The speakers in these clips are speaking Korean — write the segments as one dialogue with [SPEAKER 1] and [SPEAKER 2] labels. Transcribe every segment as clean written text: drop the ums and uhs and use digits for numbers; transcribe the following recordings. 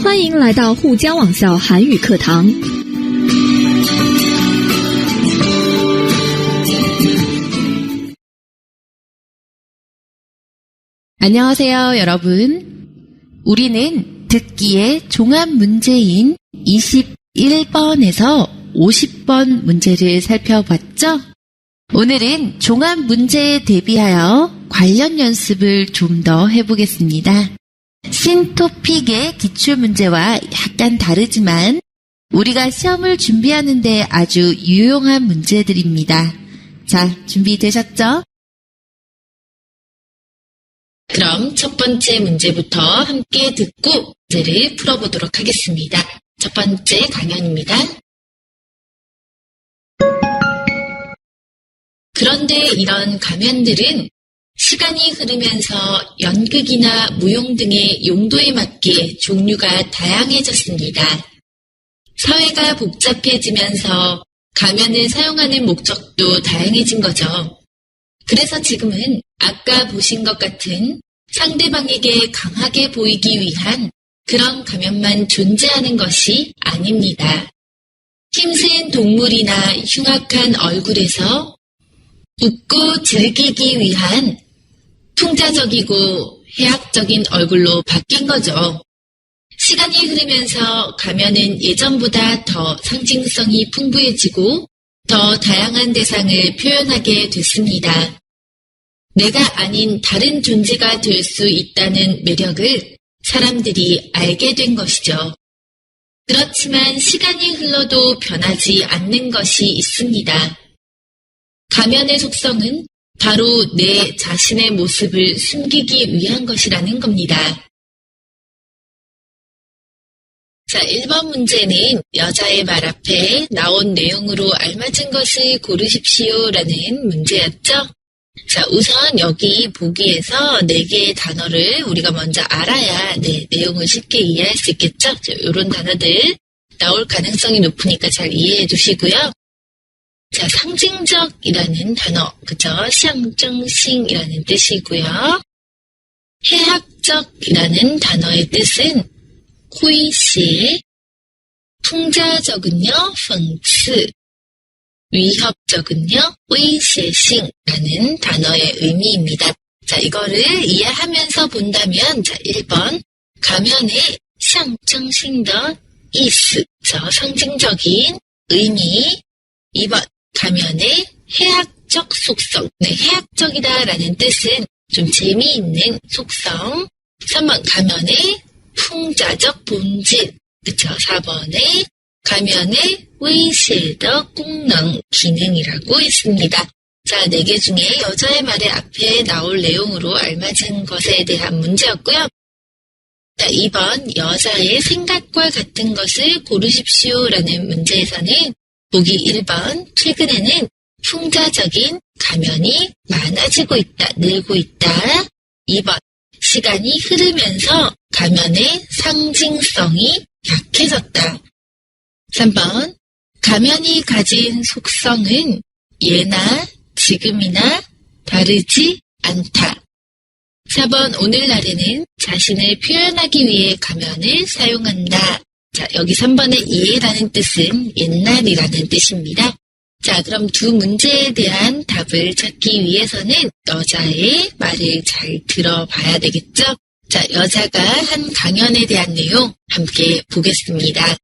[SPEAKER 1] 欢迎来到沪江网校韩语课堂。
[SPEAKER 2] 안녕하세요, 여러분. 우리는 듣기의 종합 문제인 21번에서 50번 문제를 살펴봤죠? 오늘은 종합 문제에 대비하여 관련 연습을 좀 더 해보겠습니다. 신토픽의 기출문제와 약간 다르지만 우리가 시험을 준비하는데 아주 유용한 문제들입니다. 자, 준비되셨죠? 그럼 첫 번째 문제부터 함께 듣고 문제를 풀어보도록 하겠습니다. 첫 번째 강연입니다. 그런데 이런 가면들은 시간이 흐르면서 연극이나 무용 등의 용도에 맞게 종류가 다양해졌습니다. 사회가 복잡해지면서 가면을 사용하는 목적도 다양해진 거죠. 그래서 지금은 아까 보신 것 같은 상대방에게 강하게 보이기 위한 그런 가면만 존재하는 것이 아닙니다. 힘센 동물이나 흉악한 얼굴에서 웃고 즐기기 위한 풍자적이고 해학적인 얼굴로 바뀐 거죠. 시간이 흐르면서 가면은 예전보다 더 상징성이 풍부해지고 더 다양한 대상을 표현하게 됐습니다. 내가 아닌 다른 존재가 될 수 있다는 매력을 사람들이 알게 된 것이죠. 그렇지만 시간이 흘러도 변하지 않는 것이 있습니다. 가면의 속성은 바로 내 자신의 모습을 숨기기 위한 것이라는 겁니다. 자, 1번 문제는 여자의 말 앞에 나온 내용으로 알맞은 것을 고르십시오라는 문제였죠. 자, 우선 여기 보기에서 4개의 단어를 우리가 먼저 알아야 내용을 쉽게 이해할 수 있겠죠? 이런 단어들 나올 가능성이 높으니까 잘 이해해 주시고요. 자, 상징적이라는 단어, 그죠? 샹정싱이라는 뜻이고요. 해학적이라는 단어의 뜻은 호이시, 풍자적은요, 펑츠, 위협적은요, 웨이셰싱이라는 단어의 의미입니다. 자, 이거를 이해하면서 본다면, 자, 1번, 가면의 샹정싱더 이스, 상징적인 의미. 2번, 가면의 해학적 속성. 네, 해학적이다라는 뜻은 좀 재미있는 속성. 3번, 가면의 풍자적 본질. 그쵸? 4번에 가면의 웨이셰더功能 기능이라고 있습니다. 자, 4개 중에 여자의 말의 앞에 나올 내용으로 알맞은 것에 대한 문제였고요. 자, 2번 여자의 생각과 같은 것을 고르십시오라는 문제에서는 보기 1번 최근에는 풍자적인 가면이 많아지고 있다, 늘고 있다. 2번 시간이 흐르면서 가면의 상징성이 약해졌다. 3번 가면이 가진 속성은 예나 지금이나 다르지 않다. 4번 오늘날에는 자신을 표현하기 위해 가면을 사용한다. 자, 여기 3번의 예라는 뜻은 옛날이라는 뜻입니다. 자, 그럼 두 문제에 대한 답을 찾기 위해서는 여자의 말을 잘 들어봐야 되겠죠? 자, 여자가 한 강연에 대한 내용 함께 보겠습니다.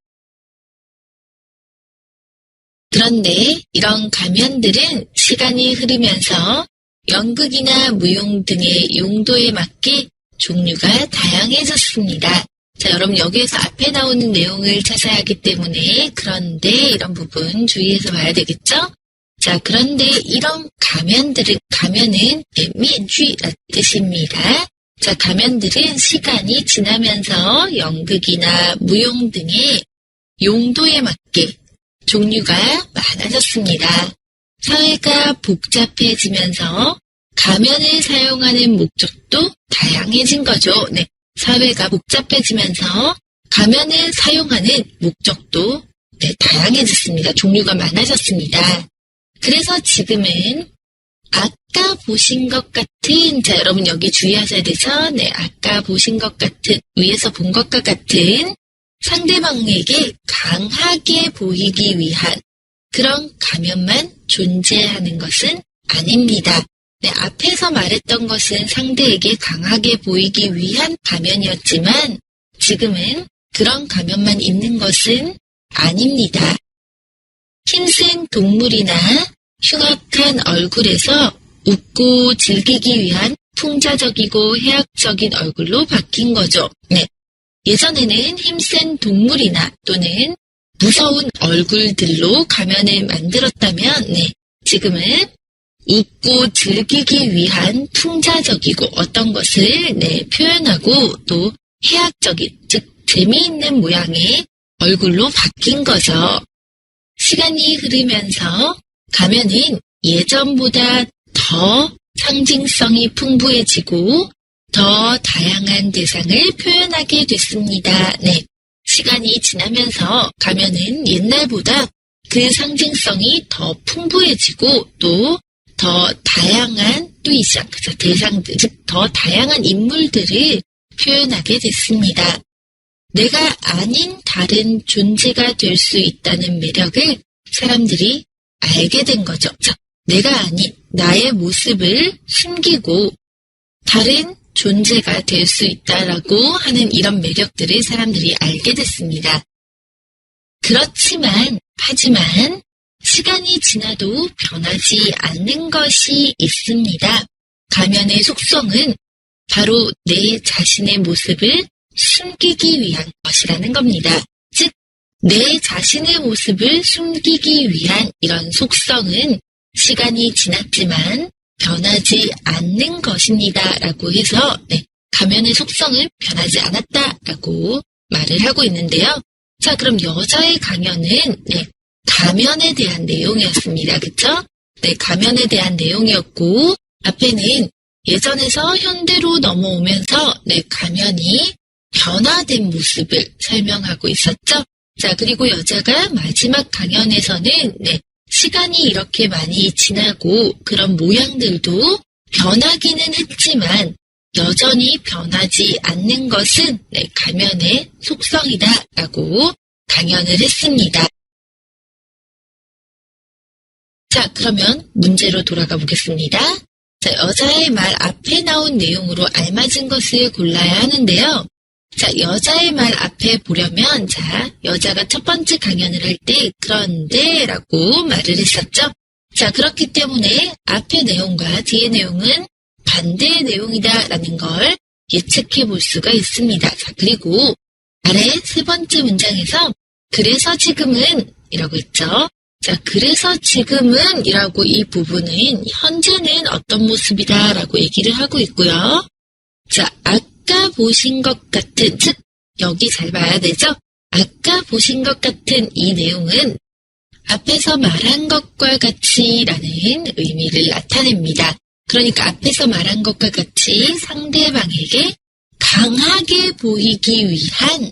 [SPEAKER 2] 그런데 이런 가면들은 시간이 흐르면서 연극이나 무용 등의 용도에 맞게 종류가 다양해졌습니다. 자, 여러분 여기에서 앞에 나오는 내용을 찾아야 하기 때문에 그런데 이런 부분 주의해서 봐야 되겠죠? 자, 그런데 이런 가면은 면쥐라는 뜻입니다. 자, 가면들은 시간이 지나면서 연극이나 무용 등의 용도에 맞게 종류가 많아졌습니다. 사회가 복잡해지면서 가면을 사용하는 목적도 다양해진 거죠. 네, 사회가 복잡해지면서 가면을 사용하는 목적도 다양해졌습니다. 종류가 많아졌습니다. 그래서 지금은 아까 보신 것 같은, 자, 여러분 여기 주의하셔야 되죠? 네, 아까 보신 것 같은, 위에서 본 것과 같은 상대방에게 강하게 보이기 위한 그런 가면만 존재하는 것은 아닙니다. 네, 앞에서 말했던 것은 상대에게 강하게 보이기 위한 가면이었지만 지금은 그런 가면만 있는 것은 아닙니다. 힘센 동물이나 흉악한 얼굴에서 웃고 즐기기 위한 풍자적이고 해학적인 얼굴로 바뀐 거죠. 네. 예전에는 힘센 동물이나 또는 무서운 얼굴들로 가면을 만들었다면, 네. 지금은 웃고 즐기기 위한 풍자적이고 어떤 것을, 네, 표현하고 또 해학적인, 즉, 재미있는 모양의 얼굴로 바뀐 거죠. 시간이 흐르면서 가면은 예전보다 더 상징성이 풍부해지고 더 다양한 대상을 표현하게 됐습니다. 네. 시간이 지나면서 가면은 옛날보다 그 상징성이 더 풍부해지고 또 더 다양한 뚜이샹, 대상들, 즉 더 다양한 인물들을 표현하게 됐습니다. 내가 아닌 다른 존재가 될 수 있다는 매력을 사람들이 알게 된 거죠. 자, 내가 아닌 나의 모습을 숨기고 다른 존재가 될 수 있다라고 하는 이런 매력들을 사람들이 알게 됐습니다. 하지만 시간이 지나도 변하지 않는 것이 있습니다. 가면의 속성은 바로 내 자신의 모습을 숨기기 위한 것이라는 겁니다. 즉, 내 자신의 모습을 숨기기 위한 이런 속성은 시간이 지났지만 변하지 않는 것입니다. 라고 해서, 네, 가면의 속성은 변하지 않았다라고 말을 하고 있는데요. 자, 그럼 여자의 강연은, 네, 가면에 대한 내용이었습니다. 그쵸? 네, 가면에 대한 내용이었고, 앞에는 예전에서 현대로 넘어오면서, 네, 가면이 변화된 모습을 설명하고 있었죠. 자, 그리고 여자가 마지막 강연에서는, 네, 시간이 이렇게 많이 지나고 그런 모양들도 변하기는 했지만 여전히 변하지 않는 것은, 네, 가면의 속성이다라고 강연을 했습니다. 자, 그러면 문제로 돌아가 보겠습니다. 자, 여자의 말 앞에 나온 내용으로 알맞은 것을 골라야 하는데요. 자, 여자의 말 앞에 보려면, 자, 여자가 첫 번째 강연을 할 때, 그런데 라고 말을 했었죠. 자, 그렇기 때문에 앞의 내용과 뒤의 내용은 반대의 내용이다 라는 걸 예측해 볼 수가 있습니다. 자, 그리고 아래 세 번째 문장에서, 그래서 지금은 이라고 했죠. 자, 그래서 지금은 이라고 이 부분은 현재는 어떤 모습이다 라고 얘기를 하고 있고요. 자, 아까 보신 것 같은, 즉 여기 잘 봐야 되죠? 아까 보신 것 같은 이 내용은 앞에서 말한 것과 같이라는 의미를 나타냅니다. 그러니까 앞에서 말한 것과 같이 상대방에게 강하게 보이기 위한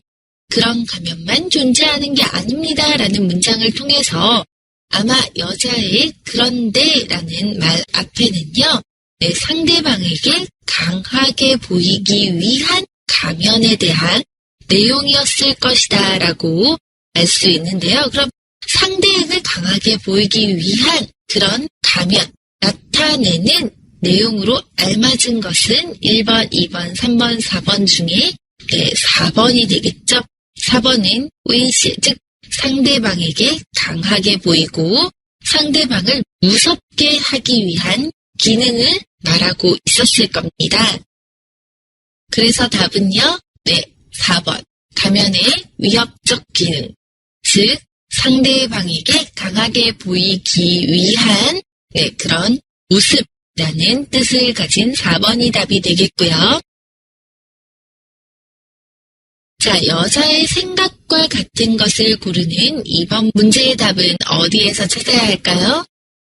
[SPEAKER 2] 그런 가면만 존재하는 게 아닙니다라는 문장을 통해서 아마 여자의 그런데라는 말 앞에는요, 네, 상대방에게 강하게 보이기 위한 가면에 대한 내용이었을 것이다 라고 알 수 있는데요. 그럼 상대에게 강하게 보이기 위한 그런 가면, 나타내는 내용으로 알맞은 것은 1번, 2번, 3번, 4번 중에, 네, 4번이 되겠죠. 4번은 웨이시, 즉 상대방에게 강하게 보이고 상대방을 무섭게 하기 위한 기능을 말하고 있었을 겁니다. 그래서 답은요, 네, 4번. 가면의 위협적 기능, 즉 상대방에게 강하게 보이기 위한, 네, 그런 모습이라는 뜻을 가진 4번이 답이 되겠고요. 자, 여자의 생각과 같은 것을 고르는 2번 문제의 답은 어디에서 찾아야 할까요?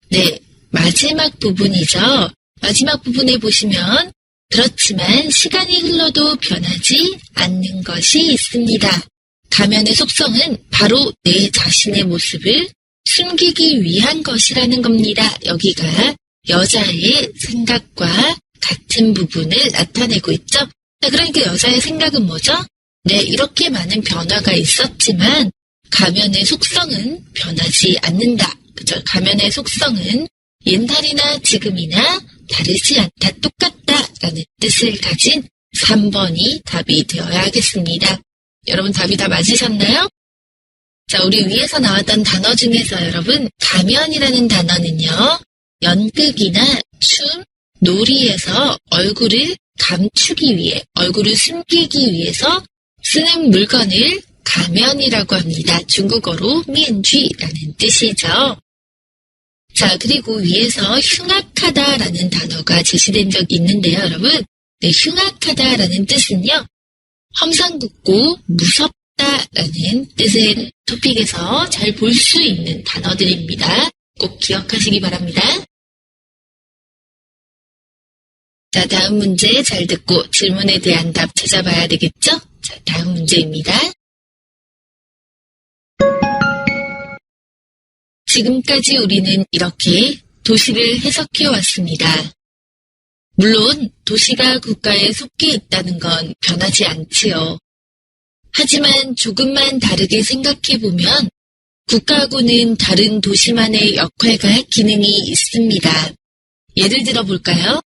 [SPEAKER 2] 네, 마지막 부분이죠. 마지막 부분에 보시면 그렇지만 시간이 흘러도 변하지 않는 것이 있습니다. 가면의 속성은 바로 내 자신의 모습을 숨기기 위한 것이라는 겁니다. 여기가 여자의 생각과 같은 부분을 나타내고 있죠. 자, 그러니까 여자의 생각은 뭐죠? 네, 이렇게 많은 변화가 있었지만 가면의 속성은 변하지 않는다. 그죠? 가면의 속성은 옛날이나 지금이나 다르지 않다, 똑같다라는 뜻을 가진 3번이 답이 되어야 하겠습니다. 여러분 답이 다 맞으셨나요? 자, 우리 위에서 나왔던 단어 중에서 여러분 가면이라는 단어는요. 연극이나 춤, 놀이에서 얼굴을 감추기 위해, 얼굴을 숨기기 위해서 쓰는 물건을 가면이라고 합니다. 중국어로 미엔쥐라는 뜻이죠. 자, 그리고 위에서 흉악하다라는 단어가 제시된 적이 있는데요, 여러분. 네, 흉악하다라는 뜻은요. 험상궂고 무섭다라는 뜻의 토픽에서 잘 볼 수 있는 단어들입니다. 꼭 기억하시기 바랍니다. 자, 다음 문제 잘 듣고 질문에 대한 답 찾아봐야 되겠죠? 자, 다음 문제입니다. 지금까지 우리는 이렇게 도시를 해석해 왔습니다. 물론 도시가 국가에 속해 있다는 건 변하지 않지요. 하지만 조금만 다르게 생각해 보면 국가하고는 다른 도시만의 역할과 기능이 있습니다. 예를 들어 볼까요?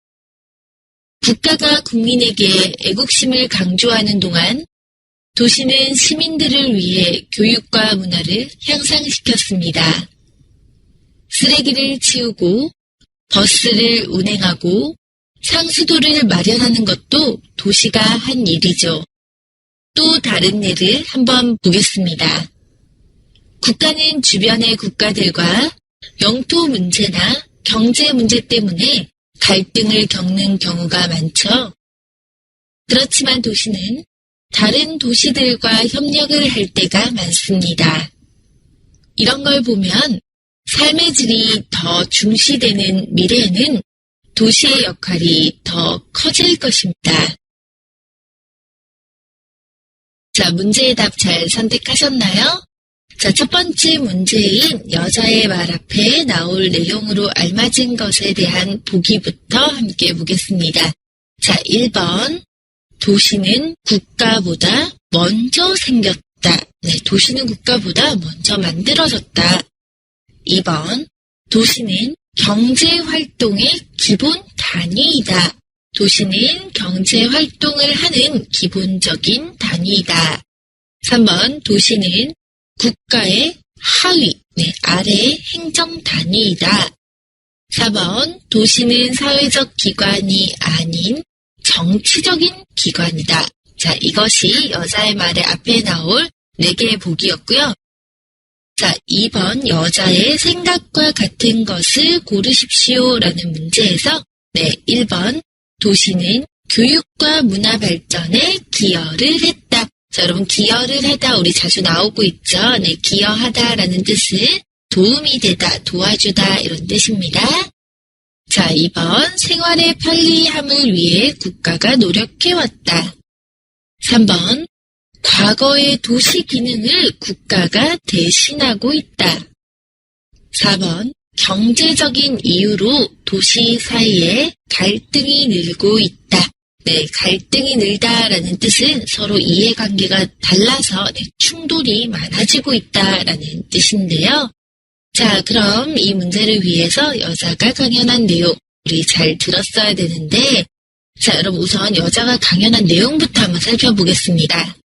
[SPEAKER 2] 국가가 국민에게 애국심을 강조하는 동안 도시는 시민들을 위해 교육과 문화를 향상시켰습니다. 쓰레기를 치우고 버스를 운행하고 상수도를 마련하는 것도 도시가 한 일이죠. 또 다른 예를 한번 보겠습니다. 국가는 주변의 국가들과 영토 문제나 경제 문제 때문에 갈등을 겪는 경우가 많죠. 그렇지만 도시는 다른 도시들과 협력을 할 때가 많습니다. 이런 걸 보면 삶의 질이 더 중시되는 미래에는 도시의 역할이 더 커질 것입니다. 자, 문제의 답 잘 선택하셨나요? 자, 첫 번째 문제인 여자의 말 앞에 나올 내용으로 알맞은 것에 대한 보기부터 함께 보겠습니다. 자, 1번. 도시는 국가보다 먼저 생겼다. 네, 도시는 국가보다 먼저 만들어졌다. 2번. 도시는 경제활동의 기본 단위이다. 도시는 경제활동을 하는 기본적인 단위이다. 3번. 도시는 국가의 하위, 아래 행정 단위이다. 4번. 도시는 사회적 기관이 아닌 정치적인 기관이다. 자, 이것이 여자의 말의 앞에 나올 4개의 보기였고요. 자, 2번 여자의 생각과 같은 것을 고르십시오 라는 문제에서 1번 도시는 교육과 문화 발전에 기여를 했다. 자, 여러분 기여를 하다 우리 자주 나오고 있죠. 네, 기여하다라는 뜻은 도움이 되다, 도와주다 이런 뜻입니다. 자, 2번 생활의 편리함을 위해 국가가 노력해왔다. 3번 과거의 도시 기능을 국가가 대신하고 있다. 4번 경제적인 이유로 도시 사이에 갈등이 늘고 있다. 네, 갈등이 늘다라는 뜻은 서로 이해관계가 달라서 충돌이 많아지고 있다라는 뜻인데요. 자, 그럼 이 문제를 위해서 여자가 강연한 내용 우리 잘 들었어야 되는데 자, 여러분 우선 여자가 강연한 내용부터 한번 살펴보겠습니다.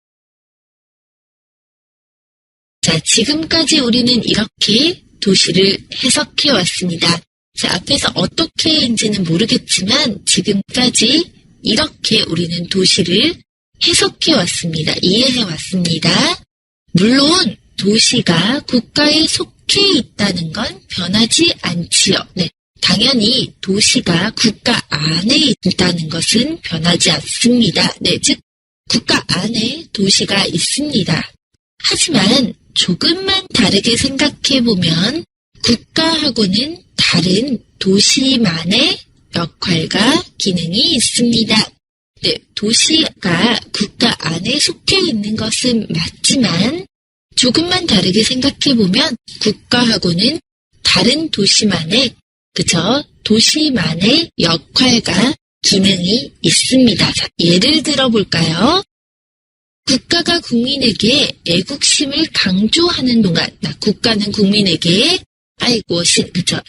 [SPEAKER 2] 자, 지금까지 우리는 이렇게 도시를 해석해 왔습니다. 자, 앞에서 어떻게인지는 모르겠지만 지금까지 이렇게 우리는 도시를 해석해 왔습니다. 이해해 왔습니다. 물론 도시가 국가에 속해 있다는 건 변하지 않지요. 네, 당연히 도시가 국가 안에 있다는 것은 변하지 않습니다. 네, 즉 국가 안에 도시가 있습니다. 하지만 조금만 다르게 생각해보면 국가하고는 다른 도시만의 역할과 기능이 있습니다. 네, 도시가 국가 안에 속해 있는 것은 맞지만 조금만 다르게 생각해보면 국가하고는 다른 도시만의 도시만의 역할과 기능이 있습니다. 자, 예를 들어볼까요? 국가가 국민에게 애국심을 강조하는 동안, 국가는 국민에게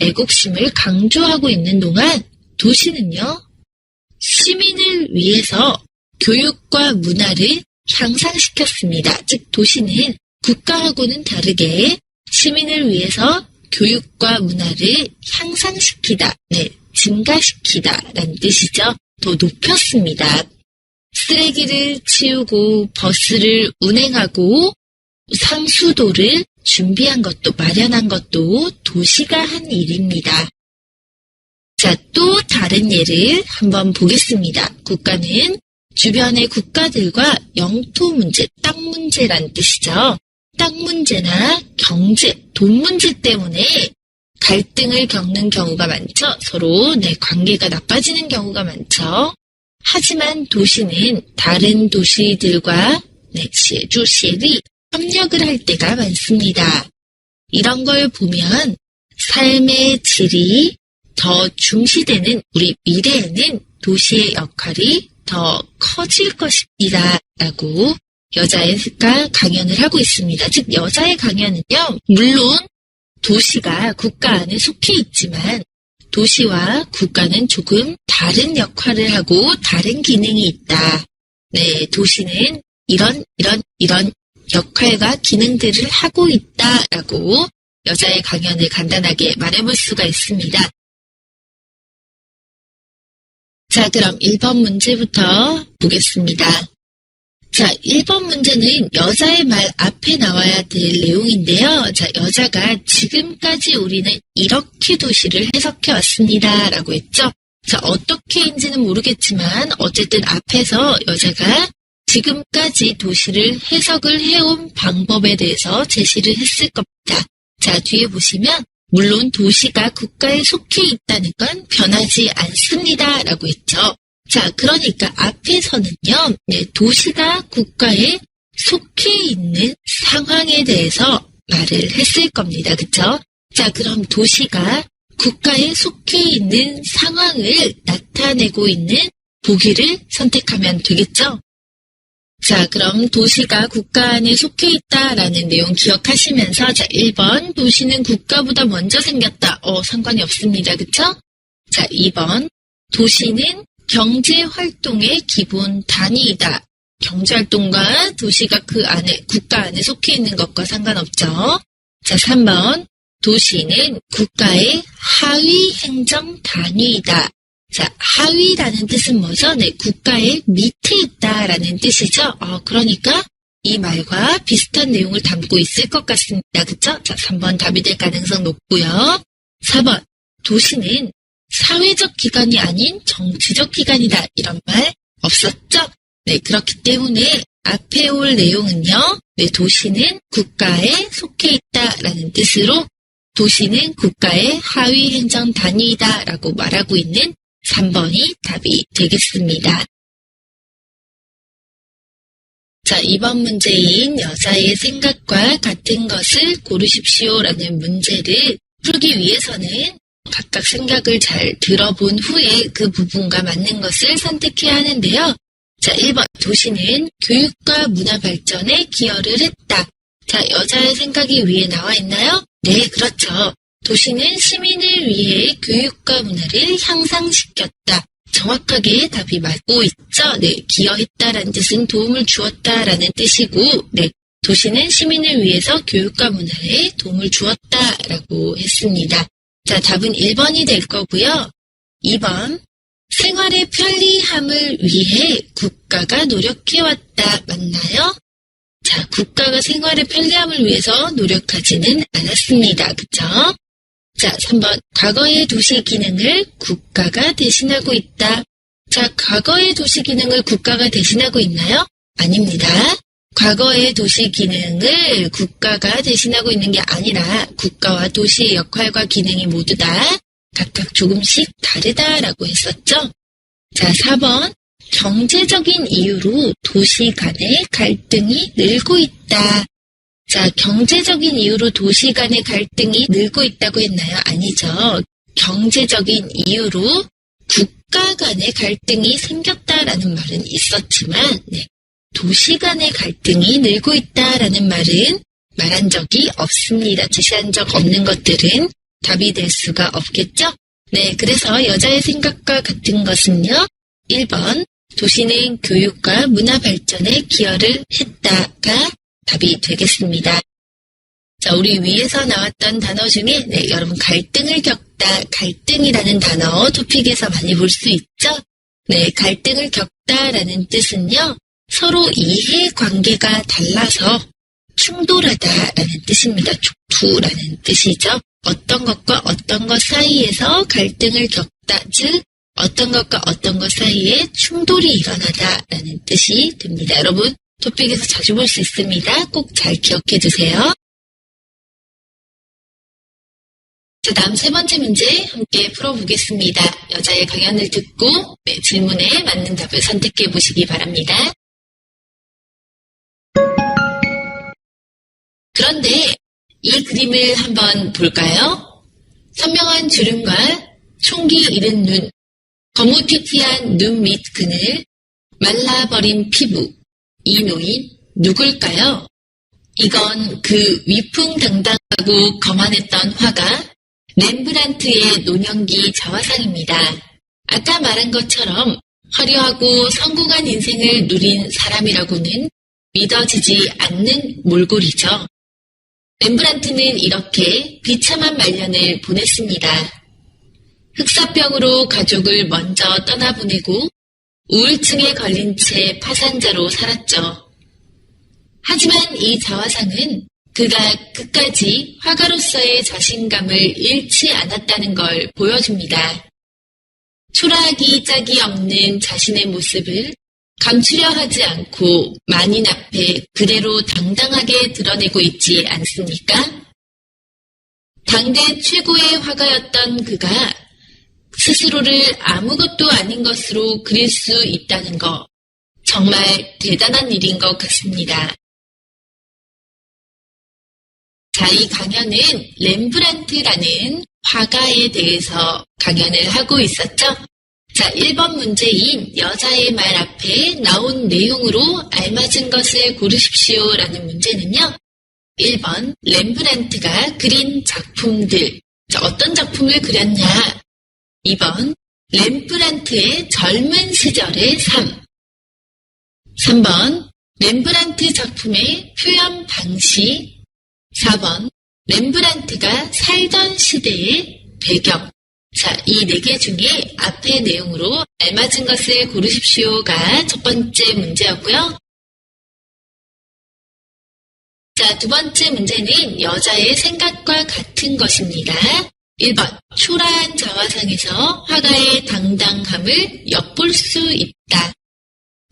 [SPEAKER 2] 애국심을 강조하고 있는 동안 도시는요, 시민을 위해서 교육과 문화를 향상시켰습니다. 즉, 도시는 국가하고는 다르게 시민을 위해서 교육과 문화를 향상시키다, 증가시키다 라는 뜻이죠. 더 높였습니다. 쓰레기를 치우고 버스를 운행하고 상수도를 준비한 것도 마련한 것도 도시가 한 일입니다. 자, 또 다른 예를 한번 보겠습니다. 국가는 주변의 국가들과 영토 문제, 땅 문제란 뜻이죠. 땅 문제나 경제, 돈 문제 때문에 갈등을 겪는 경우가 많죠. 서로 관계가 나빠지는 경우가 많죠. 하지만 도시는 다른 도시들과 시리 협력을 할 때가 많습니다. 이런 걸 보면 삶의 질이 더 중시되는 우리 미래에는 도시의 역할이 더 커질 것입니다. 라고 여자애가 강연을 하고 있습니다. 즉, 여자의 강연은요, 물론 도시가 국가 안에 속해 있지만 도시와 국가는 조금 다른 역할을 하고 다른 기능이 있다. 도시는 이런 역할과 기능들을 하고 있다라고 여자의 강연을 간단하게 말해볼 수가 있습니다. 자, 그럼 1번 문제부터 보겠습니다. 자, 1번 문제는 여자의 말 앞에 나와야 될 내용인데요. 자, 여자가 지금까지 우리는 이렇게 도시를 해석해 왔습니다. 라고 했죠. 자, 어떻게인지는 모르겠지만 어쨌든 앞에서 여자가 지금까지 도시를 해석을 해온 방법에 대해서 제시를 했을 겁니다. 자, 뒤에 보시면 물론 도시가 국가에 속해 있다는 건 변하지 않습니다. 라고 했죠. 자, 그러니까 앞에서는요, 도시가 국가에 속해 있는 상황에 대해서 말을 했을 겁니다. 그쵸? 자, 그럼 도시가 국가에 속해 있는 상황을 나타내고 있는 보기를 선택하면 되겠죠? 자, 그럼 도시가 국가 안에 속해 있다라는 내용 기억하시면서, 자, 1번, 도시는 국가보다 먼저 생겼다. 상관이 없습니다. 그쵸? 자, 2번, 도시는 경제활동의 기본 단위이다. 경제활동과 도시가 그 안에, 국가 안에 속해 있는 것과 상관없죠. 자, 3번. 도시는 국가의 하위 행정 단위이다. 자, 하위라는 뜻은 뭐죠? 국가의 밑에 있다라는 뜻이죠. 그러니까 이 말과 비슷한 내용을 담고 있을 것 같습니다. 그쵸? 자, 3번 답이 될 가능성 높고요. 4번. 도시는 사회적 기관이 아닌 정치적 기관이다. 이런 말 없었죠? 그렇기 때문에 앞에 올 내용은요. 도시는 국가에 속해 있다라는 뜻으로 도시는 국가의 하위 행정 단위이다 라고 말하고 있는 3번이 답이 되겠습니다. 자, 이번 문제인 여자의 생각과 같은 것을 고르십시오라는 문제를 풀기 위해서는 각각 생각을 잘 들어본 후에 그 부분과 맞는 것을 선택해야 하는데요. 자, 1번. 도시는 교육과 문화 발전에 기여를 했다. 자, 여자의 생각이 위에 나와 있나요? 네, 그렇죠. 도시는 시민을 위해 교육과 문화를 향상시켰다. 정확하게 답이 맞고 있죠. 기여했다라는 뜻은 도움을 주었다라는 뜻이고, 도시는 시민을 위해서 교육과 문화에 도움을 주었다라고 했습니다. 자, 답은 1번이 될 거고요. 2번. 생활의 편리함을 위해 국가가 노력해왔다. 맞나요? 자, 국가가 생활의 편리함을 위해서 노력하지는 않았습니다. 그쵸? 자, 3번. 과거의 도시 기능을 국가가 대신하고 있다. 자, 과거의 도시 기능을 국가가 대신하고 있나요? 아닙니다. 과거의 도시 기능을 국가가 대신하고 있는 게 아니라 국가와 도시의 역할과 기능이 모두 다 각각 조금씩 다르다라고 했었죠. 자, 4번. 경제적인 이유로 도시 간의 갈등이 늘고 있다. 자, 경제적인 이유로 도시 간의 갈등이 늘고 있다고 했나요? 아니죠. 경제적인 이유로 국가 간의 갈등이 생겼다라는 말은 있었지만 도시 간의 갈등이 늘고 있다라는 말은 말한 적이 없습니다. 제시한 적 없는 것들은 답이 될 수가 없겠죠? 그래서 여자의 생각과 같은 것은요. 1번 도시는 교육과 문화 발전에 기여를 했다가 답이 되겠습니다. 자, 우리 위에서 나왔던 단어 중에 여러분 갈등을 겪다, 갈등이라는 단어 토픽에서 많이 볼 수 있죠? 갈등을 겪다라는 뜻은요. 서로 이해관계가 달라서 충돌하다라는 뜻입니다. 촉투라는 뜻이죠. 어떤 것과 어떤 것 사이에서 갈등을 겪다, 즉 어떤 것과 어떤 것 사이에 충돌이 일어나다라는 뜻이 됩니다. 여러분 토픽에서 자주 볼 수 있습니다. 꼭 잘 기억해 두세요. 자, 다음 세 번째 문제 함께 풀어보겠습니다. 여자의 강연을 듣고 질문에 맞는 답을 선택해 보시기 바랍니다. 그런데 이 그림을 한번 볼까요? 선명한 주름과 총기 이른 눈, 거무튀튀한 눈 밑 그늘, 말라버린 피부, 이 노인 누굴까요? 이건 그 위풍당당하고 거만했던 화가 렘브란트의 노년기 자화상입니다. 아까 말한 것처럼 화려하고 성공한 인생을 누린 사람이라고는 믿어지지 않는 몰골이죠. 렘브란트는 이렇게 비참한 말년을 보냈습니다. 흑사병으로 가족을 먼저 떠나보내고 우울증에 걸린 채 파산자로 살았죠. 하지만 이 자화상은 그가 끝까지 화가로서의 자신감을 잃지 않았다는 걸 보여줍니다. 초라하기 짝이 없는 자신의 모습을 감추려 하지 않고 만인 앞에 그대로 당당하게 드러내고 있지 않습니까? 당대 최고의 화가였던 그가 스스로를 아무것도 아닌 것으로 그릴 수 있다는 거 정말 대단한 일인 것 같습니다. 자, 이 강연은 렘브란트라는 화가에 대해서 강연을 하고 있었죠. 자, 1번 문제인 여자의 말 앞에 나온 내용으로 알맞은 것을 고르십시오라는 문제는요. 1번 렘브란트가 그린 작품들. 자, 어떤 작품을 그렸냐? 2번 렘브란트의 젊은 시절의 삶. 3번 렘브란트 작품의 표현 방식. 4번 렘브란트가 살던 시대의 배경. 자, 이 4개 중에 앞의 내용으로 알맞은 것을 고르십시오가 첫 번째 문제였고요. 자, 두 번째 문제는 여자의 생각과 같은 것입니다. 1번 초라한 자화상에서 화가의 당당함을 엿볼 수 있다.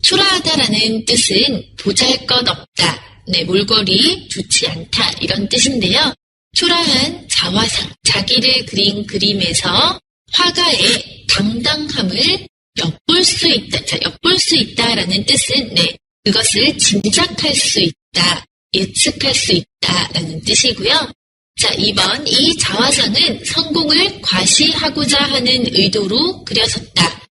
[SPEAKER 2] 초라하다라는 뜻은 보잘것없다. 몰골이 좋지 않다 이런 뜻인데요. 초라한 자화상, 자기를 그린 그림에서 화가의 당당함을 엿볼 수 있다. 자, 엿볼 수 있다라는 뜻은 그것을 짐작할 수 있다, 예측할 수 있다라는 뜻이고요. 자, 2번 이 자화상은 성공을 과시하고자 하는 의도로 그려졌다.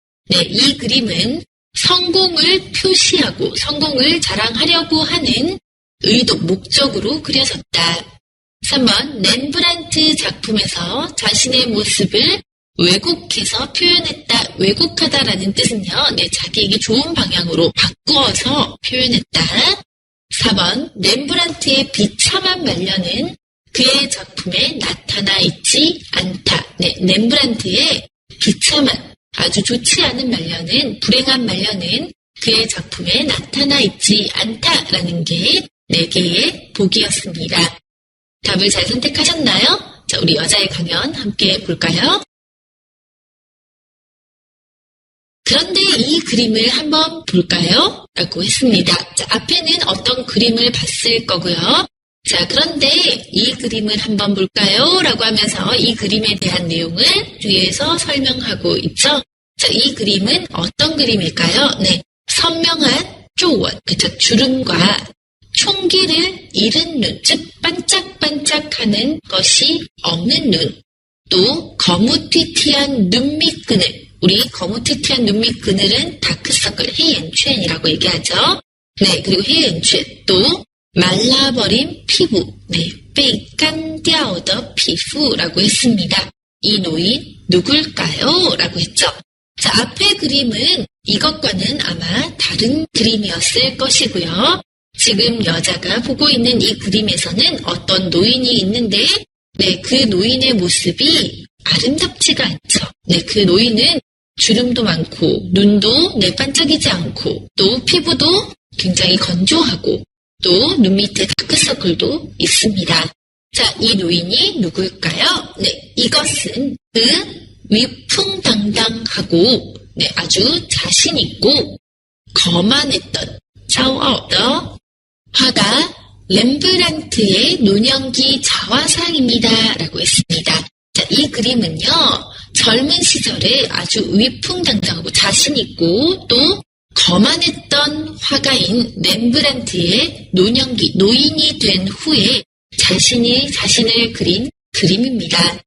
[SPEAKER 2] 이 그림은 성공을 표시하고 성공을 자랑하려고 하는 의도, 목적으로 그려졌다. 3번 렘브란트 작품에서 자신의 모습을 왜곡해서 표현했다. 왜곡하다라는 뜻은요. 자기에게 좋은 방향으로 바꾸어서 표현했다. 4번 렘브란트의 비참한 말년은 그의 작품에 나타나 있지 않다. 렘브란트의 비참한, 아주 좋지 않은 말년은, 불행한 말년은 그의 작품에 나타나 있지 않다라는 게 4개의 보기였습니다. 답을 잘 선택하셨나요? 자, 우리 여자의 강연 함께 볼까요? 그런데 이 그림을 한번 볼까요? 라고 했습니다. 자, 앞에는 어떤 그림을 봤을 거고요. 자, 그런데 이 그림을 한번 볼까요? 라고 하면서 이 그림에 대한 내용을 뒤에서 설명하고 있죠. 자, 이 그림은 어떤 그림일까요? 선명한 쪼원, 그쵸, 주름과 총기를 잃은 눈, 즉 반짝반짝하는 것이 없는 눈. 또 거무튀튀한 눈 밑 그늘. 우리 거무튀튀한 눈 밑 그늘은 다크서클, 헤이엔추엔이라고 얘기하죠. 네, 그리고 헤이엔추엔. 또 말라버린 피부. 네, 베이깐디아오더 피부라고 했습니다. 이 노인 누굴까요? 라고 했죠. 자, 앞의 그림은 이것과는 아마 다른 그림이었을 것이고요. 지금 여자가 보고 있는 이 그림에서는 어떤 노인이 있는데, 네, 그 노인의 모습이 아름답지가 않죠. 네, 그 노인은 주름도 많고, 눈도 네, 반짝이지 않고, 또 피부도 굉장히 건조하고, 또 눈 밑에 다크서클도 있습니다. 자, 이 노인이 누굴까요? 네, 이것은 그 위풍당당하고, 네, 아주 자신있고, 거만했던, 자오아오더 화가 렘브란트의 노년기 자화상입니다. 라고 했습니다. 자, 이 그림은요, 젊은 시절에 아주 위풍당당하고 자신있고, 또 거만했던 화가인 렘브란트의 노년기, 노인이 된 후에 자신을 그린 그림입니다.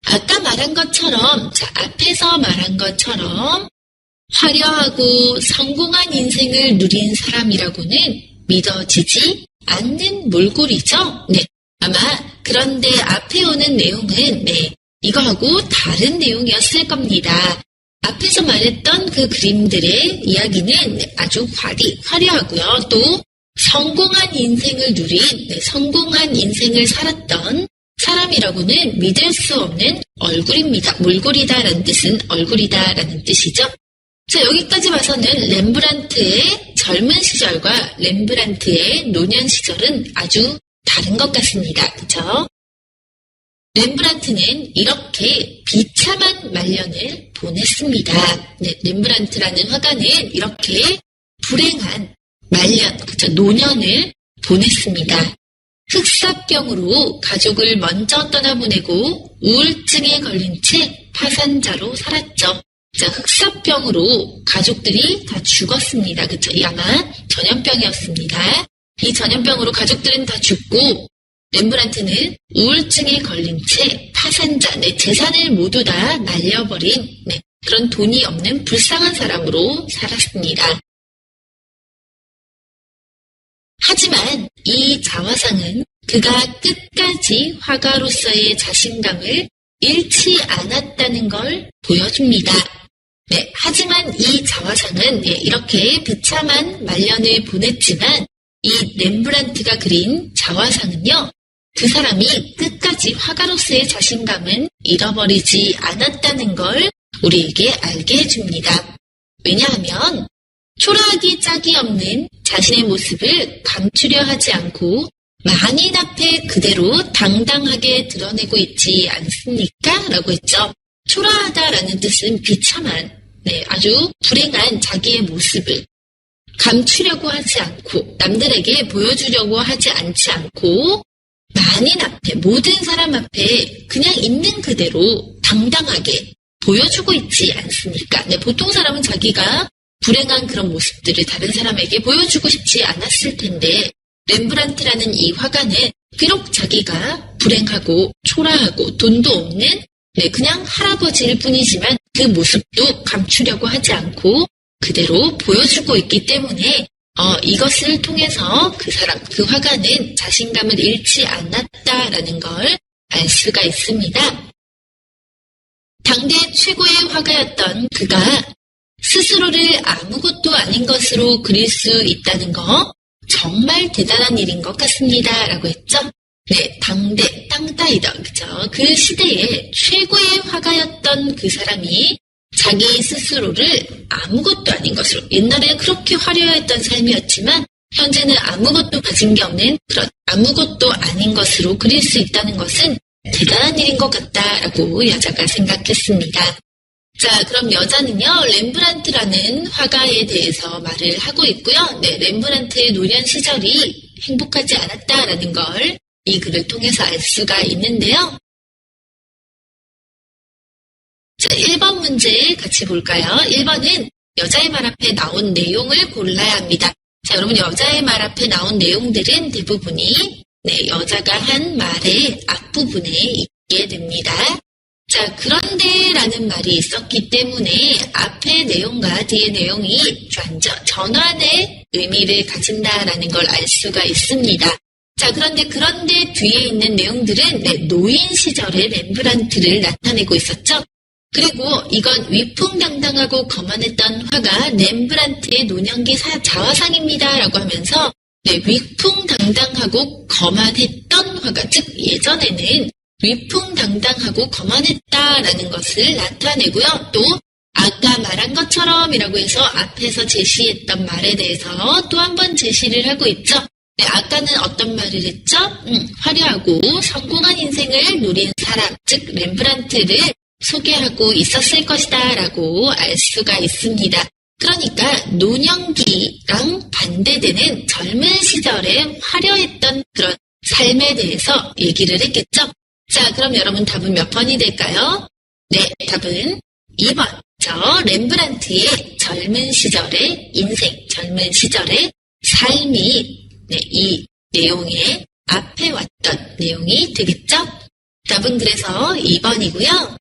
[SPEAKER 2] 아까 말한 것처럼, 자, 앞에서 말한 것처럼 화려하고 성공한 인생을 누린 사람이라고는 믿어지지 않는 몰골이죠. 네, 아마 그런데 앞에 오는 내용은 네, 이거하고 다른 내용이었을 겁니다. 앞에서 말했던 그 그림들의 이야기는 아주 화려하고요. 또 성공한 인생을 누린, 네, 성공한 인생을 살았던 사람이라고는 믿을 수 없는 얼굴입니다. 몰골이다라는 뜻은 얼굴이다라는 뜻이죠. 자, 여기까지 봐서는 렘브란트의 젊은 시절과 렘브란트의 노년 시절은 아주 다른 것 같습니다. 그렇죠? 렘브란트는 이렇게 비참한 말년을 보냈습니다. 네, 렘브란트라는 화가는 이렇게 불행한 말년, 그쵸, 노년을 보냈습니다. 흑사병으로 가족을 먼저 떠나보내고 우울증에 걸린 채 파산자로 살았죠. 자, 흑사병으로 가족들이 다 죽었습니다. 그쵸? 이 아마 전염병이었습니다. 이 전염병으로 가족들은 다 죽고 렘브란트는 우울증에 걸린 채 파산자, 네, 재산을 모두 다 날려버린 네, 그런 돈이 없는 불쌍한 사람으로 살았습니다. 하지만 이 자화상은 그가 끝까지 화가로서의 자신감을 잃지 않았다는 걸 보여줍니다. 네, 하지만 이 자화상은 네, 이렇게 비참한 말년을 보냈지만 이 렘브란트가 그린 자화상은요, 그 사람이 끝까지 화가로서의 자신감은 잃어버리지 않았다는 걸 우리에게 알게 해줍니다. 왜냐하면 초라하기 짝이 없는 자신의 모습을 감추려 하지 않고 만인 앞에 그대로 당당하게 드러내고 있지 않습니까? 라고 했죠. 초라하다라는 뜻은 비참한, 네, 아주 불행한 자기의 모습을 감추려고 하지 않고 남들에게 보여주려고 하지 않지 않고 만인 앞에, 모든 사람 앞에 그냥 있는 그대로 당당하게 보여주고 있지 않습니까? 네, 보통 사람은 자기가 불행한 그런 모습들을 다른 사람에게 보여주고 싶지 않았을 텐데 렘브란트라는 이 화가는 비록 자기가 불행하고 초라하고 돈도 없는 네, 그냥 할아버지일 뿐이지만 그 모습도 감추려고 하지 않고 그대로 보여주고 있기 때문에 이것을 통해서 그 사람, 그 화가는 자신감을 잃지 않았다라는 걸 알 수가 있습니다. 당대 최고의 화가였던 그가 스스로를 아무것도 아닌 것으로 그릴 수 있다는 거 정말 대단한 일인 것 같습니다. 라고 했죠. 네, 당대, 땅따이더, 그죠? 그 시대의 최고의 화가였던 그 사람이 자기 스스로를 아무것도 아닌 것으로, 옛날에는 그렇게 화려했던 삶이었지만 현재는 아무것도 가진 게 없는 그런 아무것도 아닌 것으로 그릴 수 있다는 것은 대단한 일인 것 같다라고 여자가 생각했습니다. 자, 그럼 여자는요, 렘브란트라는 화가에 대해서 말을 하고 있고요. 네, 렘브란트의 노년 시절이 행복하지 않았다라는 걸 이 글을 통해서 알 수가 있는데요. 자, 1번 문제 같이 볼까요? 1번은 여자의 말 앞에 나온 내용을 골라야 합니다. 자, 여러분 여자의 말 앞에 나온 내용들은 대부분이 네, 여자가 한 말의 앞부분에 있게 됩니다. 자, 그런데라는 말이 있었기 때문에 앞의 내용과 뒤의 내용이 전환의 의미를 가진다라는 걸 알 수가 있습니다. 자, 그런데 뒤에 있는 내용들은 노인 시절의 렘브란트를 나타내고 있었죠. 그리고 이건 위풍당당하고 거만했던 화가 렘브란트의 노년기 자화상입니다 라고 하면서 위풍당당하고 거만했던 화가, 즉 예전에는 위풍당당하고 거만했다라는 것을 나타내고요. 또 아까 말한 것처럼이라고 해서 앞에서 제시했던 말에 대해서 또 한 번 제시를 하고 있죠. 아까는 어떤 말을 했죠? 화려하고 성공한 인생을 누린 사람, 즉 렘브란트를 소개하고 있었을 것이다 라고 알 수가 있습니다. 그러니까 노년기랑 반대되는 젊은 시절에 화려했던 그런 삶에 대해서 얘기를 했겠죠. 자, 그럼 여러분 답은 몇 번이 될까요? 네, 답은 2번. 렘브란트의 젊은 시절의 인생, 젊은 시절의 삶이 이 내용의 앞에 왔던 내용이 되겠죠? 답은 그래서 2번이고요.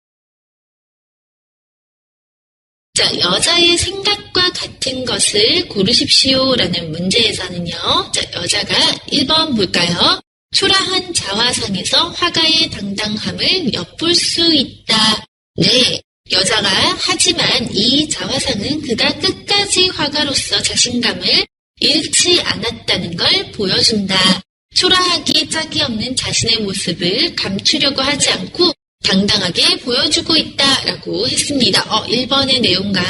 [SPEAKER 2] 자, 여자의 생각과 같은 것을 고르십시오라는 문제에서는요. 자, 여자가 1번 볼까요? 초라한 자화상에서 화가의 당당함을 엿볼 수 있다. 네, 여자가 하지만 이 자화상은 그가 끝까지 화가로서 자신감을 잃지 않았다는 걸 보여준다. 초라하기 짝이 없는 자신의 모습을 감추려고 하지 않고 당당하게 보여주고 있다라고 했습니다. 1번의 내용과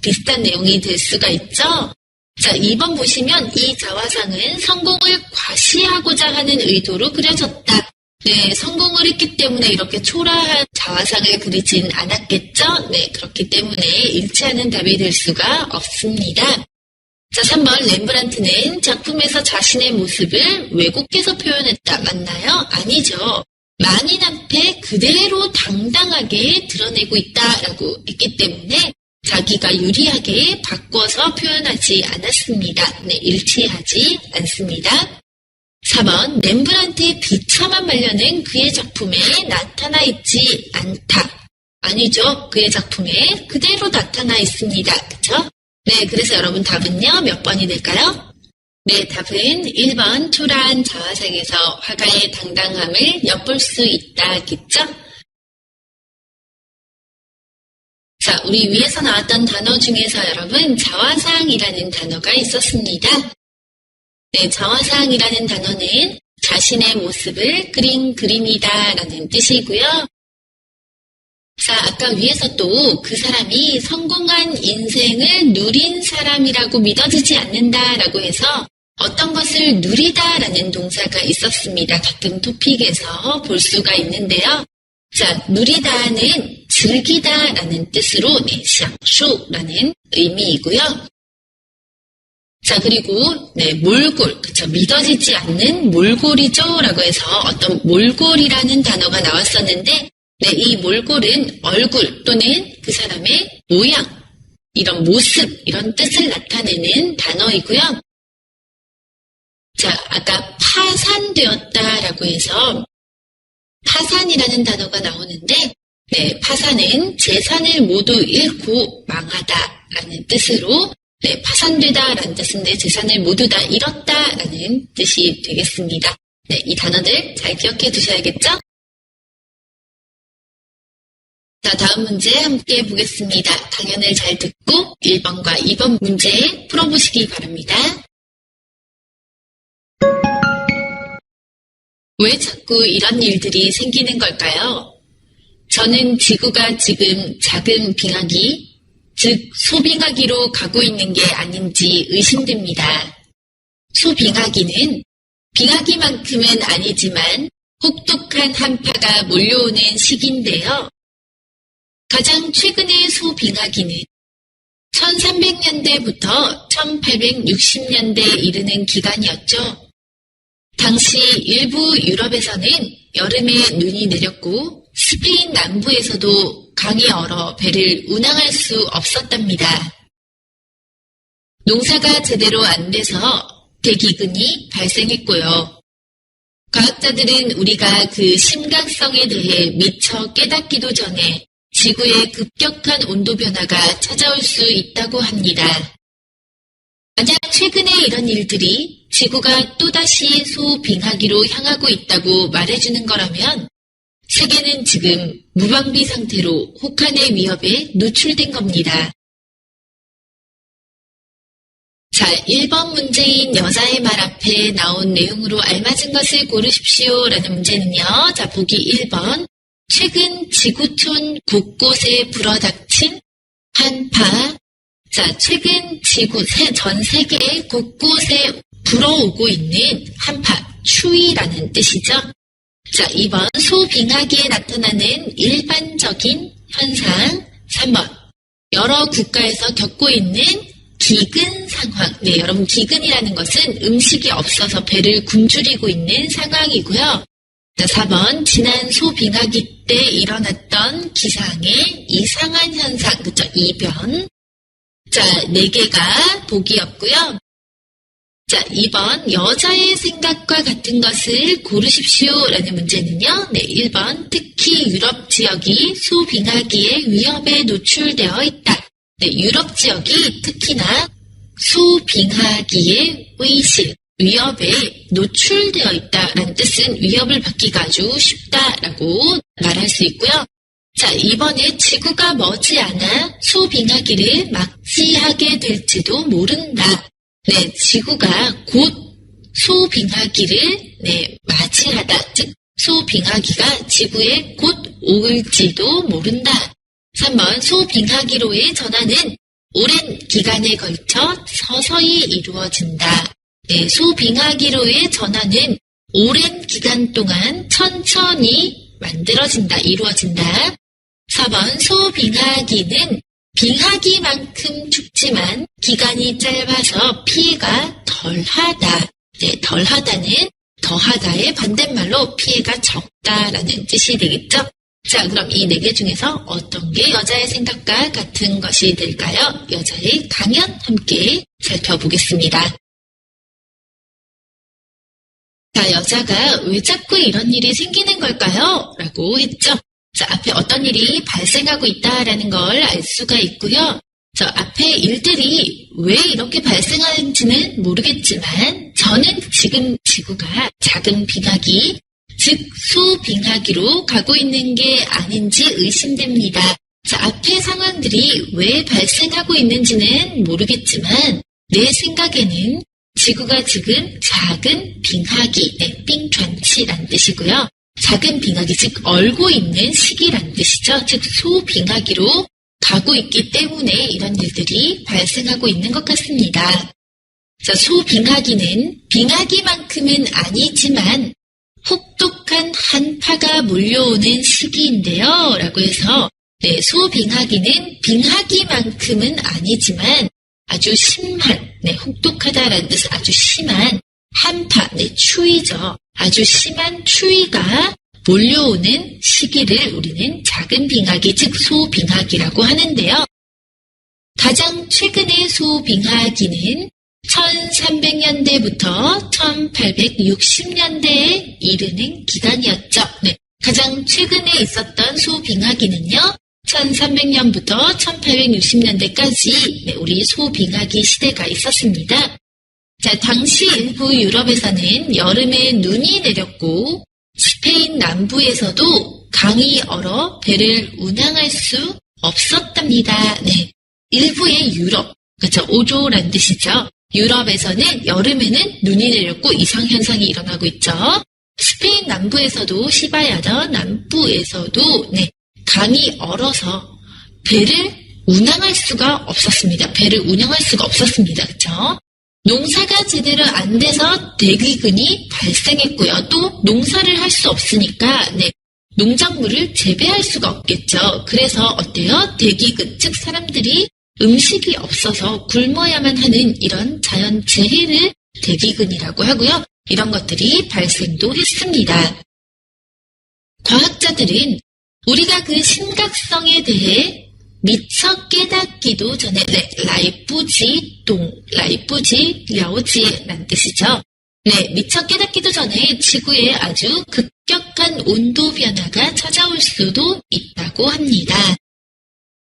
[SPEAKER 2] 비슷한 내용이 될 수가 있죠. 자, 2번 보시면 이 자화상은 성공을 과시하고자 하는 의도로 그려졌다. 네, 성공을 했기 때문에 이렇게 초라한 자화상을 그리진 않았겠죠? 네, 그렇기 때문에 일치하는 답이 될 수가 없습니다. 자, 3번 렘브란트는 작품에서 자신의 모습을 왜곡해서 표현했다. 맞나요? 아니죠. 만인 앞에 그대로 당당하게 드러내고 있다라고 했기 때문에 자기가 유리하게 바꿔서 표현하지 않았습니다. 네, 일치하지 않습니다. 4번 렘브란트의 비참한 말년은 그의 작품에 나타나 있지 않다. 아니죠. 그의 작품에 그대로 나타나 있습니다. 그렇죠? 네, 그래서 여러분 답은요, 몇 번이 될까요? 네, 답은 1번 초라한 자화상에서 화가의 당당함을 엿볼 수 있다겠죠? 자, 우리 위에서 나왔던 단어 중에서 여러분 자화상이라는 단어가 있었습니다. 네, 자화상이라는 단어는 자신의 모습을 그린 그림이다 라는 뜻이고요. 자, 아까 위에서 또 그 사람이 성공한 인생을 누린 사람이라고 믿어지지 않는다라고 해서 어떤 것을 누리다라는 동사가 있었습니다. 같은 토픽에서 볼 수가 있는데요. 자, 누리다는 즐기다라는 뜻으로 샹슈라는 의미이고요. 자, 그리고 몰골, 그쵸, 믿어지지 않는 몰골이죠라고 해서 어떤 몰골이라는 단어가 나왔었는데 이 몰골은 얼굴 또는 그 사람의 모양, 이런 모습, 이런 뜻을 나타내는 단어이고요. 자, 아까 파산되었다라고 해서 파산이라는 단어가 나오는데 파산은 재산을 모두 잃고 망하다라는 뜻으로 파산되다라는 뜻인데 재산을 모두 다 잃었다라는 뜻이 되겠습니다. 이 단어들 잘 기억해 두셔야겠죠? 자, 다음 문제 함께 보겠습니다. 강연을 잘 듣고 1번과 2번 문제 풀어보시기 바랍니다. 왜 자꾸 이런 일들이 생기는 걸까요? 저는 지구가 지금 작은 빙하기, 즉 소빙하기로 가고 있는 게 아닌지 의심됩니다. 소빙하기는 빙하기만큼은 아니지만 혹독한 한파가 몰려오는 시기인데요. 가장 최근의 소빙하기는 1300년대부터 1860년대에 이르는 기간이었죠. 당시 일부 유럽에서는 여름에 눈이 내렸고 스페인 남부에서도 강이 얼어 배를 운항할 수 없었답니다. 농사가 제대로 안 돼서 대기근이 발생했고요. 과학자들은 우리가 그 심각성에 대해 미처 깨닫기도 전에 지구의 급격한 온도 변화가 찾아올 수 있다고 합니다. 만약 최근에 이런 일들이 지구가 또다시 소빙하기로 향하고 있다고 말해주는 거라면 세계는 지금 무방비 상태로 혹한의 위협에 노출된 겁니다. 자, 1번 문제인 여자의 말 앞에 나온 내용으로 알맞은 것을 고르십시오 라는 문제는요. 자, 보기 1번. 최근 지구촌 곳곳에 불어닥친 한파. 자, 최근 전 세계 곳곳에 불어오고 있는 한파, 추위라는 뜻이죠. 자, 2번. 소빙하기에 나타나는 일반적인 현상. 3번. 여러 국가에서 겪고 있는 기근 상황. 네, 여러분 기근이라는 것은 음식이 없어서 배를 굶주리고 있는 상황이고요. 자, 4번 지난 소빙하기 때 일어났던 기상의 이상한 현상. 그쵸? 이변. 자, 4개가 보기였고요. 자, 2번 여자의 생각과 같은 것을 고르십시오 라는 문제는요. 네, 1번 특히 유럽 지역이 소빙하기에 위협에 노출되어 있다. 네, 유럽 지역이 특히나 소빙하기의 위식, 위협에 노출되어 있다라는 뜻은 위협을 받기가 아주 쉽다라고 말할 수 있고요. 자, 이번에 지구가 머지않아 소빙하기를 맞이하게 될지도 모른다. 네, 지구가 곧 소빙하기를 맞이하다. 즉, 소빙하기가 지구에 곧 올지도 모른다. 3번 소빙하기로의 전환은 오랜 기간에 걸쳐 서서히 이루어진다. 네, 소빙하기로의 전환은 오랜 기간 동안 천천히 만들어진다, 이루어진다. 4번 소빙하기는 빙하기만큼 춥지만 기간이 짧아서 피해가 덜하다. 네, 덜하다는 더하다의 반대말로 피해가 적다라는 뜻이 되겠죠. 자, 그럼 이 4개 중에서 어떤 게 여자의 생각과 같은 것이 될까요? 여자의 강연 함께 살펴보겠습니다. 자, 여자가 왜 자꾸 이런 일이 생기는 걸까요? 라고 했죠. 자, 앞에 어떤 일이 발생하고 있다라는 걸 알 수가 있고요. 저 앞에 일들이 왜 이렇게 발생하는지는 모르겠지만 저는 지금 지구가 작은 빙하기, 즉 소빙하기로 가고 있는 게 아닌지 의심됩니다. 자, 앞의 상황들이 왜 발생하고 있는지는 모르겠지만 내 생각에는 지구가 지금 작은 빙하기, 빙전치란 뜻이고요. 작은 빙하기, 즉 얼고 있는 시기란 뜻이죠. 즉 소빙하기로 가고 있기 때문에 이런 일들이 발생하고 있는 것 같습니다. 자, 소빙하기는 빙하기만큼은 아니지만 혹독한 한파가 몰려오는 시기인데요. 라고 해서 소빙하기는 빙하기만큼은 아니지만 아주 심한, 혹독하다라는 뜻은 아주 심한 한파, 추위죠. 아주 심한 추위가 몰려오는 시기를 우리는 작은 빙하기, 즉 소빙하기라고 하는데요. 가장 최근의 소빙하기는 1300년대부터 1860년대에 이르는 기간이었죠. 네, 가장 최근에 있었던 소빙하기는요. 1300년부터 1860년대까지 우리 소빙하기 시대가 있었습니다. 자, 당시 일부 유럽에서는 여름에 눈이 내렸고 스페인 남부에서도 강이 얼어 배를 운항할 수 없었답니다. 네, 일부의 유럽, 그렇죠. 오조란 뜻이죠. 유럽에서는 여름에는 눈이 내렸고 이상현상이 일어나고 있죠. 스페인 남부에서도 시바야더 남부에서도 강이 얼어서 배를 운항할 수가 없었습니다. 배를 운영할 수가 없었습니다. 그렇죠? 농사가 제대로 안 돼서 대기근이 발생했고요. 또 농사를 할 수 없으니까 농작물을 재배할 수가 없겠죠. 그래서 어때요? 대기근, 즉 사람들이 음식이 없어서 굶어야만 하는 이런 자연재해를 대기근이라고 하고요. 이런 것들이 발생도 했습니다. 과학자들은 우리가 그 심각성에 대해 미처 깨닫기도 전에 라이프지 랴오지라는 뜻이죠. 네, 미처 깨닫기도 전에 지구에 아주 급격한 온도 변화가 찾아올 수도 있다고 합니다.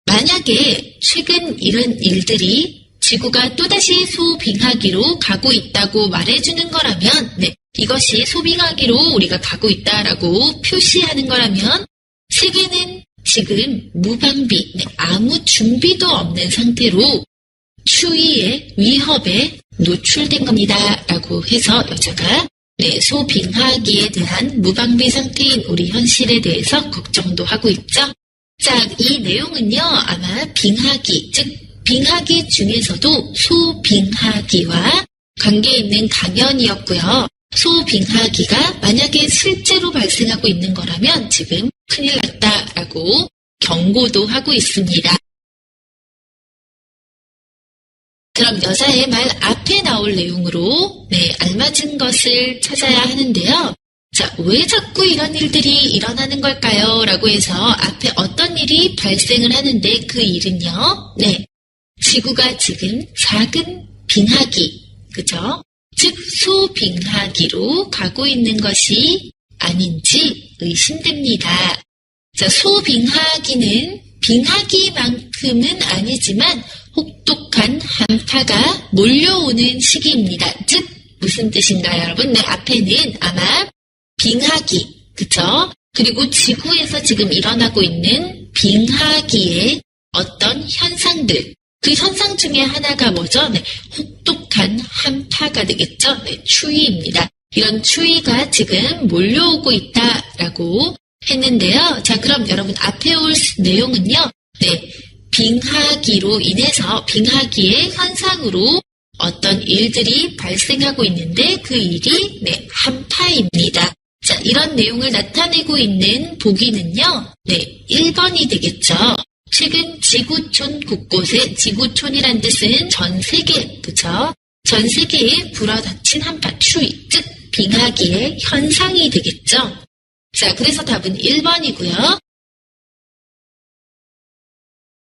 [SPEAKER 2] 만약에 최근 이런 일들이 지구가 또다시 소빙하기로 가고 있다고 말해주는 거라면, 네, 이것이 소빙하기로 우리가 가고 있다라고 표시하는 거라면, 세계는 지금 무방비, 네, 아무 준비도 없는 상태로 추위의 위협에 노출된 겁니다. 라고 해서 여자가 네, 소빙하기에 대한 무방비 상태인 우리 현실에 대해서 걱정도 하고 있죠. 자, 이 내용은요, 아마 빙하기, 즉 빙하기 중에서도 소빙하기와 관계 있는 강연이었고요. 소빙하기가 만약에 실제로 발생하고 있는 거라면 지금 큰일 났다라고 경고도 하고 있습니다. 그럼 여자의 말 앞에 나올 내용으로 네, 알맞은 것을 찾아야 하는데요. 자, 왜 자꾸 이런 일들이 일어나는 걸까요? 라고 해서 앞에 어떤 일이 발생을 하는데 그 일은요. 네, 지구가 지금 작은 빙하기, 그죠? 즉 소빙하기로 가고 있는 것이 아닌지 의심됩니다. 자, 소빙하기는 빙하기만큼은 아니지만 혹독한 한파가 몰려오는 시기입니다. 즉 무슨 뜻인가요, 여러분? 네, 앞에는 아마 빙하기, 그쵸? 그리고 지구에서 지금 일어나고 있는 빙하기의 어떤 현상들, 그 현상 중에 하나가 뭐죠? 네, 혹독한 한파가 되겠죠? 네, 추위입니다. 이런 추위가 지금 몰려오고 있다라고 했는데요. 자, 그럼 여러분 앞에 올 내용은요. 네, 빙하기로 인해서 빙하기의 현상으로 어떤 일들이 발생하고 있는데 그 일이 네, 한파입니다. 자, 이런 내용을 나타내고 있는 보기는요. 네, 1번이 되겠죠. 최근 지구촌 곳곳에 지구촌이란 뜻은 전 세계, 그쵸? 전 세계에 불어닥친 한파 추위, 즉 빙하기의 현상이 되겠죠. 자, 그래서 답은 1번이고요.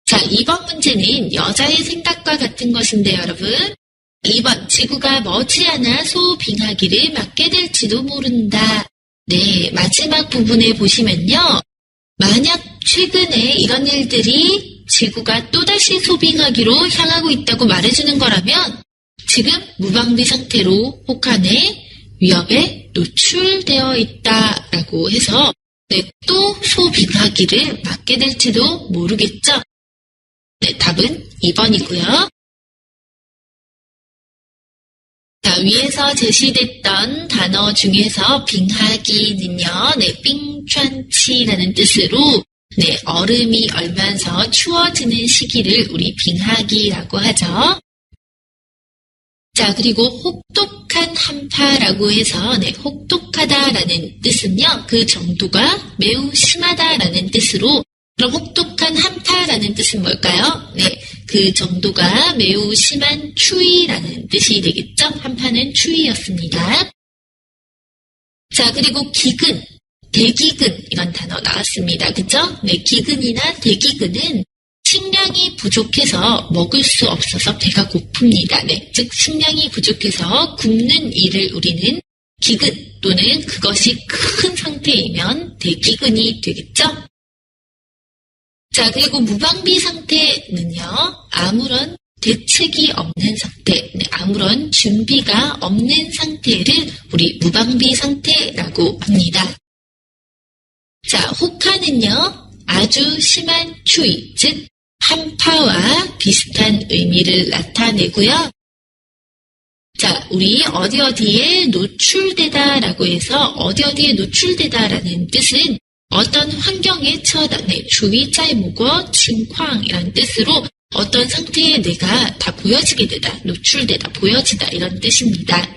[SPEAKER 2] 자, 2번 문제는 여자의 생각과 같은 것인데요, 여러분. 2번, 지구가 머지않아 소빙하기를 맞게 될지도 모른다. 네, 마지막 부분에 보시면요. 만약 최근에 이런 일들이 지구가 또다시 소빙하기로 향하고 있다고 말해주는 거라면 지금 무방비 상태로 혹한의 위협에 노출되어 있다라고 해서 네, 또 소빙하기를 맞게 될지도 모르겠죠. 네, 답은 2번이고요. 자, 위에서 제시됐던 단어 중에서 빙하기는요, 네, 빙천치라는 뜻으로 네, 얼음이 얼면서 추워지는 시기를 우리 빙하기라고 하죠. 자, 그리고 혹독한 한파라고 해서 네, 혹독하다라는 뜻은요, 그 정도가 매우 심하다라는 뜻으로 그럼 혹독한 한파라는 뜻은 뭘까요? 네, 그 정도가 매우 심한 추위라는 뜻이 되겠죠? 한파는 추위였습니다. 자, 그리고 기근, 대기근 이런 단어 나왔습니다. 그죠? 네, 기근이나 대기근은 식량이 부족해서 먹을 수 없어서 배가 고픕니다. 네, 즉 식량이 부족해서 굶는 일을 우리는 기근 또는 그것이 큰 상태이면 대기근이 되겠죠? 자, 그리고 무방비 상태는요, 아무런 대책이 없는 상태, 네, 아무런 준비가 없는 상태를 우리 무방비 상태라고 합니다. 자, 혹한은요, 아주 심한 추위, 즉 한파와 비슷한 의미를 나타내고요. 자, 우리 어디에 노출되다라고 해서 어디에 노출되다라는 뜻은 어떤 환경에 처하다, 네, 주위자의 목어, 칭쾅이라는 뜻으로 어떤 상태에 내가 다 보여지게 되다, 노출되다, 보여지다 이런 뜻입니다.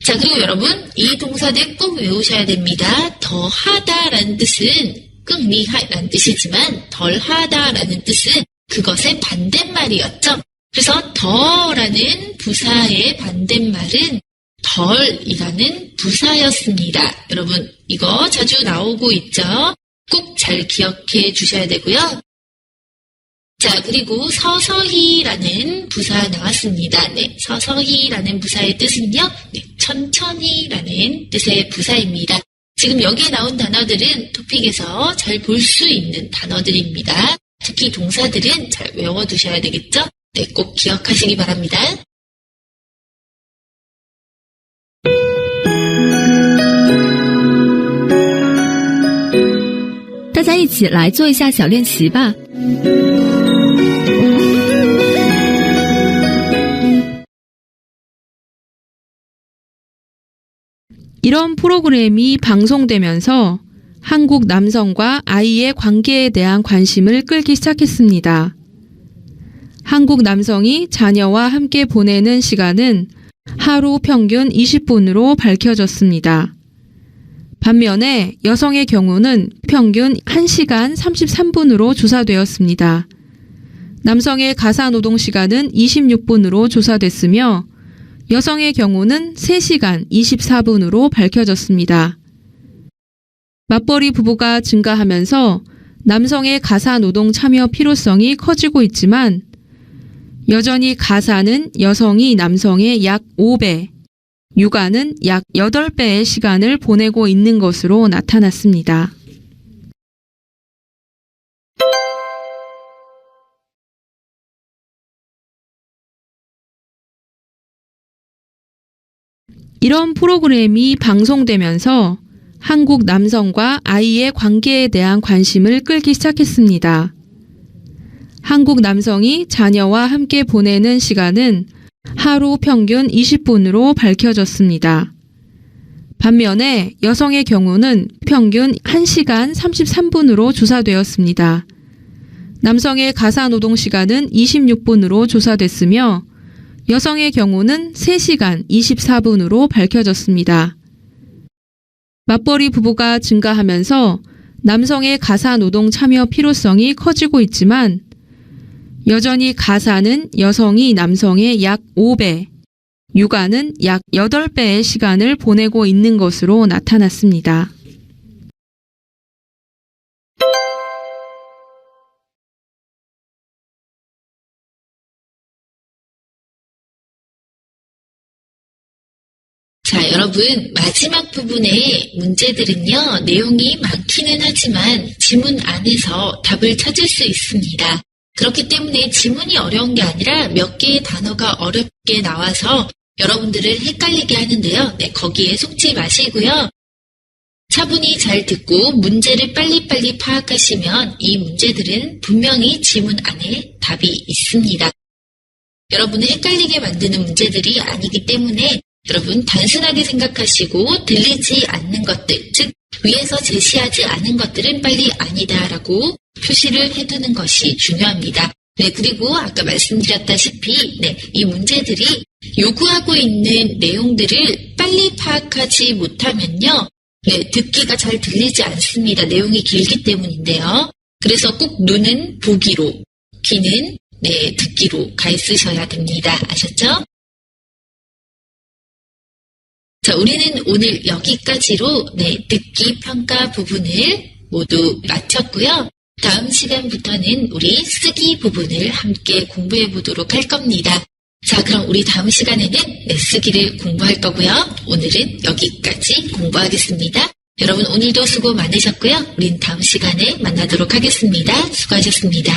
[SPEAKER 2] 자, 그리고 여러분 이 동사들 꼭 외우셔야 됩니다. 더하다라는 뜻은 끙리하라는 뜻이지만 덜하다라는 뜻은 그것의 반대말이었죠. 그래서 더라는 부사의 반대말은 덜이라는 부사였습니다. 여러분 이거 자주 나오고 있죠. 꼭 잘 기억해 주셔야 되고요. 자, 그리고 서서히라는 부사 나왔습니다. 네, 서서히라는 부사의 뜻은요, 네, 천천히라는 뜻의 부사입니다. 지금 여기에 나온 단어들은 토픽에서 잘 볼 수 있는 단어들입니다. 특히 동사들은 잘 외워두셔야 되겠죠? 네, 꼭 기억하시기 바랍니다.
[SPEAKER 1] 大家一起来做一下小练习吧。
[SPEAKER 3] 이런 프로그램이 방송되면서 한국 남성과 아이의 관계에 대한 관심을 끌기 시작했습니다. 한국 남성이 자녀와 함께 보내는 시간은 하루 평균 20분으로 밝혀졌습니다. 반면에 여성의 경우는 평균 1시간 33분으로 조사되었습니다. 남성의 가사노동 시간은 26분으로 조사됐으며 여성의 경우는 3시간 24분으로 밝혀졌습니다. 맞벌이 부부가 증가하면서 남성의 가사노동 참여 필요성이 커지고 있지만 여전히 가사는 여성이 남성의 약 5배, 육아는 약 8배의 시간을 보내고 있는 것으로 나타났습니다. 이런 프로그램이 방송되면서 한국 남성과 아이의 관계에 대한 관심을 끌기 시작했습니다. 한국 남성이 자녀와 함께 보내는 시간은 하루 평균 20분으로 밝혀졌습니다. 반면에 여성의 경우는 평균 1시간 33분으로 조사되었습니다. 남성의 가사노동 시간은 26분으로 조사됐으며 여성의 경우는 3시간 24분으로 밝혀졌습니다. 맞벌이 부부가 증가하면서 남성의 가사노동 참여 필요성이 커지고 있지만 여전히 가사는 여성이 남성의 약 5배, 육아는 약 8배의 시간을 보내고 있는 것으로 나타났습니다.
[SPEAKER 2] 자, 여러분, 마지막 부분의 문제들은요, 내용이 많기는 하지만 지문 안에서 답을 찾을 수 있습니다. 그렇기 때문에 지문이 어려운 게 아니라 몇 개의 단어가 어렵게 나와서 여러분들을 헷갈리게 하는데요. 네, 거기에 속지 마시고요. 차분히 잘 듣고 문제를 빨리빨리 파악하시면 이 문제들은 분명히 지문 안에 답이 있습니다. 여러분을 헷갈리게 만드는 문제들이 아니기 때문에 여러분 단순하게 생각하시고 들리지 않는 것들, 즉 위에서 제시하지 않은 것들은 빨리 아니다라고 표시를 해두는 것이 중요합니다. 네, 그리고 아까 말씀드렸다시피 이 문제들이 요구하고 있는 내용들을 빨리 파악하지 못하면요. 듣기가 잘 들리지 않습니다. 내용이 길기 때문인데요. 그래서 꼭 눈은 보기로, 귀는 듣기로 가 있으셔야 됩니다. 아셨죠? 자, 우리는 오늘 여기까지로 듣기 평가 부분을 모두 마쳤고요. 다음 시간부터는 우리 쓰기 부분을 함께 공부해 보도록 할 겁니다. 자, 그럼 우리 다음 시간에는 쓰기를 공부할 거고요. 오늘은 여기까지 공부하겠습니다. 여러분 오늘도 수고 많으셨고요. 우린 다음 시간에 만나도록 하겠습니다. 수고하셨습니다.